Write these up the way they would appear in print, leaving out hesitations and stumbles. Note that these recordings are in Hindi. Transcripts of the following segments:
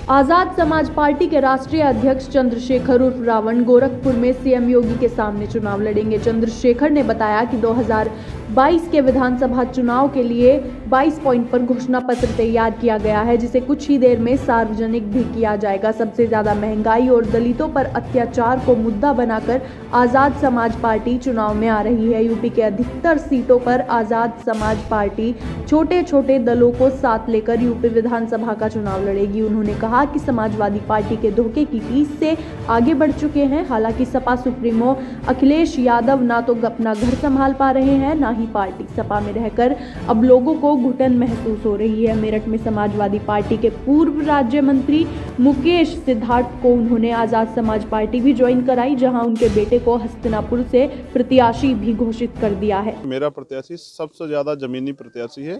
आजाद समाज पार्टी के राष्ट्रीय अध्यक्ष चंद्रशेखर उर्फ रावण गोरखपुर में सीएम योगी के सामने चुनाव लड़ेंगे। चंद्रशेखर ने बताया कि 2022 के विधानसभा चुनाव के लिए 22 पॉइंट पर घोषणा पत्र तैयार किया गया है, जिसे कुछ ही देर में सार्वजनिक भी किया जाएगा। सबसे ज्यादा महंगाई और दलितों पर अत्याचार को मुद्दा बनाकर आजाद समाज पार्टी चुनाव में आ रही है। यूपी के अधिकतर सीटों पर आजाद समाज पार्टी छोटे छोटे दलों को साथ लेकर यूपी विधानसभा का चुनाव लड़ेगी। उन्होंने कहा कि समाजवादी पार्टी के धोखे की टीस से आगे बढ़ चुके हैं। हालांकि सपा सुप्रीमो अखिलेश यादव ना तो अपना घर संभाल पा रहे हैं, ना ही पार्टी। सपा में रहकर अब लोगों को घुटन महसूस हो रही है। मेरठ में समाजवादी पार्टी के पूर्व राज्य मंत्री मुकेश सिद्धार्थ को उन्होंने आजाद समाज पार्टी भी ज्वाइन कराई, जहां उनके बेटे को हस्तिनापुर से प्रत्याशी भी घोषित कर दिया है। मेरा प्रत्याशी सबसे ज्यादा जमीनी प्रत्याशी है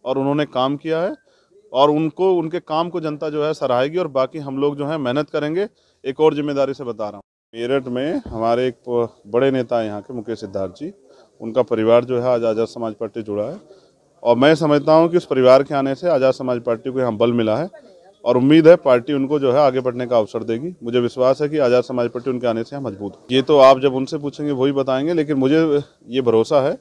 और उन्होंने काम किया है और उनको उनके काम को जनता जो है सराहेगी और बाकी हम लोग जो है मेहनत करेंगे। एक और जिम्मेदारी से बता रहा हूँ, मेरठ में हमारे एक बड़े नेता हैं यहाँ के मुकेश सिद्धार्थ जी, उनका परिवार जो है आज आजाद समाज पार्टी जुड़ा है और मैं समझता हूँ कि उस परिवार के आने से आजाद समाज पार्टी को यहाँ बल मिला है और उम्मीद है पार्टी उनको जो है आगे बढ़ने का अवसर देगी। मुझे विश्वास है कि आजाद समाज पार्टी उनके आने से यहाँ मजबूत है। ये तो आप जब उनसे पूछेंगे वही बताएंगे, लेकिन मुझे ये भरोसा है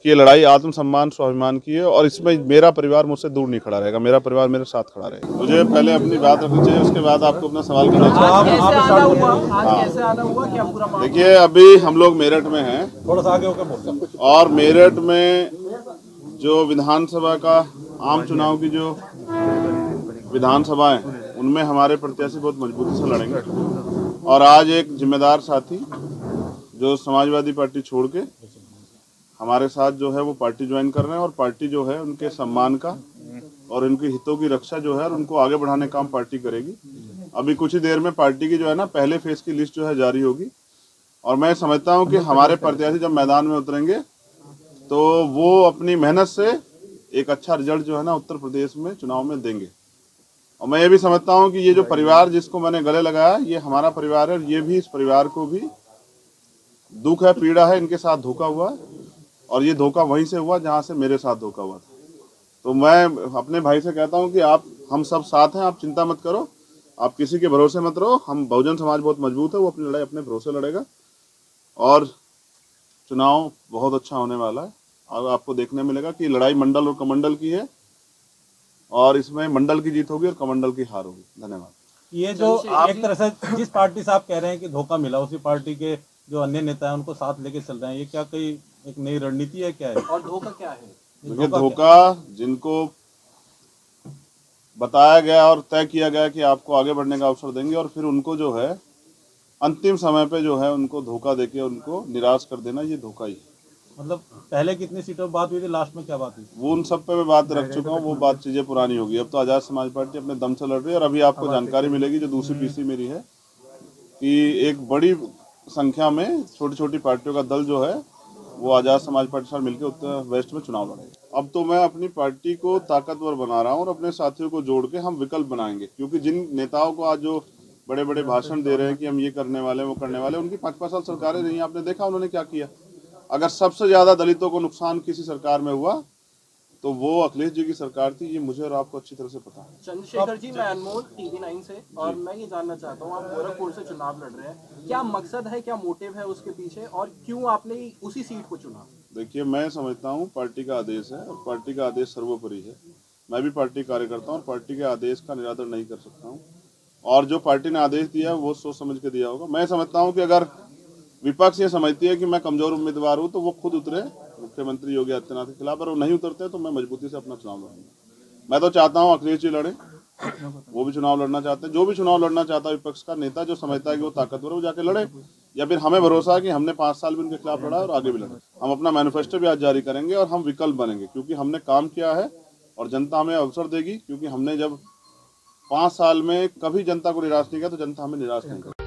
कि ये लड़ाई आत्मसम्मान स्वाभिमान की है और इसमें मेरा परिवार मुझसे दूर नहीं खड़ा रहेगा, मेरा परिवार मेरे साथ खड़ा रहेगा। मुझे पहले अपनी बात रखनी चाहिए, उसके बाद आपको अपना सवाल करना चाहिए। देखिए, अभी हम लोग मेरठ में हैं, थोड़ा सा आगे होकर और मेरठ में जो विधानसभा का आम चुनाव की जो विधानसभाएं, उनमें हमारे प्रत्याशी बहुत मजबूती से लड़ेंगे और आज एक जिम्मेदार साथी जो समाजवादी पार्टी छोड़ के हमारे साथ जो है वो पार्टी ज्वाइन कर रहे हैं और पार्टी जो है उनके सम्मान का और उनके हितों की रक्षा जो है और उनको आगे बढ़ाने का काम पार्टी करेगी। अभी कुछ ही देर में पार्टी की जो है ना पहले फेज की लिस्ट जो है जारी होगी और मैं समझता हूं कि हमारे प्रत्याशी जब मैदान में उतरेंगे तो वो अपनी मेहनत से एक अच्छा रिजल्ट जो है ना उत्तर प्रदेश में चुनाव में देंगे। और मैं ये भी समझता हूँ कि ये जो परिवार जिसको मैंने गले लगाया ये हमारा परिवार है, ये भी इस परिवार को भी दुख है, पीड़ा है, इनके साथ धोखा हुआ है और ये धोखा वहीं से हुआ जहां से मेरे साथ धोखा हुआ था। तो मैं अपने भाई से कहता हूं कि हम सब साथ हैं, आप चिंता मत करो, आप किसी के भरोसे मत रहो। हम बहुजन समाज बहुत मजबूत है, वो अपनी लड़ाई अपने भरोसे लड़ेगा और चुनाव बहुत अच्छा होने वाला है। और आपको देखने मिलेगा कि लड़ाई मंडल और कमंडल की है और इसमें मंडल की जीत होगी और कमंडल की हार होगी। धन्यवाद। ये जो एक तरह से जिस पार्टी से आप कह रहे हैं कि धोखा मिला, उसी पार्टी के जो अन्य नेता हैं उनको साथ लेके चल रहे हैं, ये क्या कोई एक नई रणनीति है, क्या है? और धोखा क्या है? देखिए, धोखा जिनको बताया गया और तय किया गया कि आपको आगे बढ़ने का अवसर देंगे और फिर उनको जो है अंतिम समय पे जो है उनको धोखा देके उनको निराश कर देना, ये धोखा ही है। मतलब पहले कितनी सीटों पर बात हुई थी, लास्ट में क्या बात हुई? वो उन सब पे मैं बात रख चुका हूँ, वो बात चीजें पुरानी होगी। अब तो आजाद समाज पार्टी अपने दम से लड़ रही है और अभी आपको जानकारी मिलेगी जो दूसरी तीसरी मेरी है कि एक बड़ी संख्या में छोटी छोटी पार्टियों का दल जो है वो आजाद समाज पार्टी के साथ मिलकर उत्तर वेस्ट में चुनाव लड़ेगा। अब तो मैं अपनी पार्टी को ताकतवर बना रहा हूँ और अपने साथियों को जोड़ के हम विकल्प बनाएंगे, क्योंकि जिन नेताओं को आज जो बड़े बड़े भाषण दे रहे हैं कि हम ये करने वाले वो करने वाले, उनकी 5-5 साल सरकारें रही, आपने देखा उन्होंने क्या किया। अगर सबसे ज्यादा दलितों को नुकसान किसी सरकार में हुआ तो वो अखिलेश जी की सरकार थी, ये मुझे और आपको अच्छी तरह से पता है। चंद्रशेखर जी, मैं अनमोल TV9 से और मैं ये जानना चाहता हूँ, आप गोरखपुर से चुनाव लड़ रहे हैं, क्या मकसद है, क्या मोटिव है उसके पीछे और क्यों आपने उसी सीट को चुना? देखिए, मैं समझता हूँ पार्टी का आदेश है और पार्टी का आदेश सर्वोपरि है। मैं भी पार्टी कार्यकर्ता हूँ और पार्टी के आदेश का निरादर नहीं कर सकता हूँ और जो पार्टी ने आदेश दिया वो सोच समझ के दिया होगा। मैं समझता हूँ कि अगर विपक्ष ये समझती है कि मैं कमजोर उम्मीदवार हूँ तो वो खुद उतरे मुख्यमंत्री योगी आदित्यनाथ के खिलाफ, और वो नहीं उतरते तो मैं मजबूती से अपना चुनाव लड़ूंगा। मैं तो चाहता हूँ अखिलेश जी लड़े, वो भी चुनाव लड़ना चाहते हैं। जो भी चुनाव लड़ना चाहता है विपक्ष का नेता जो समझता है कि वो ताकतवर है वो जाके लड़े, या फिर हमें भरोसा है कि हमने 5 साल भी उनके खिलाफ लड़ा और आगे भी लड़े। हम अपना मैनिफेस्टो भी आज जारी करेंगे और हम विकल्प बनेंगे, क्योंकि हमने काम किया है और जनता हमें अवसर देगी, क्योंकि हमने जब 5 साल में कभी जनता को निराश नहीं किया तो जनता हमें निराश नहीं करेगी।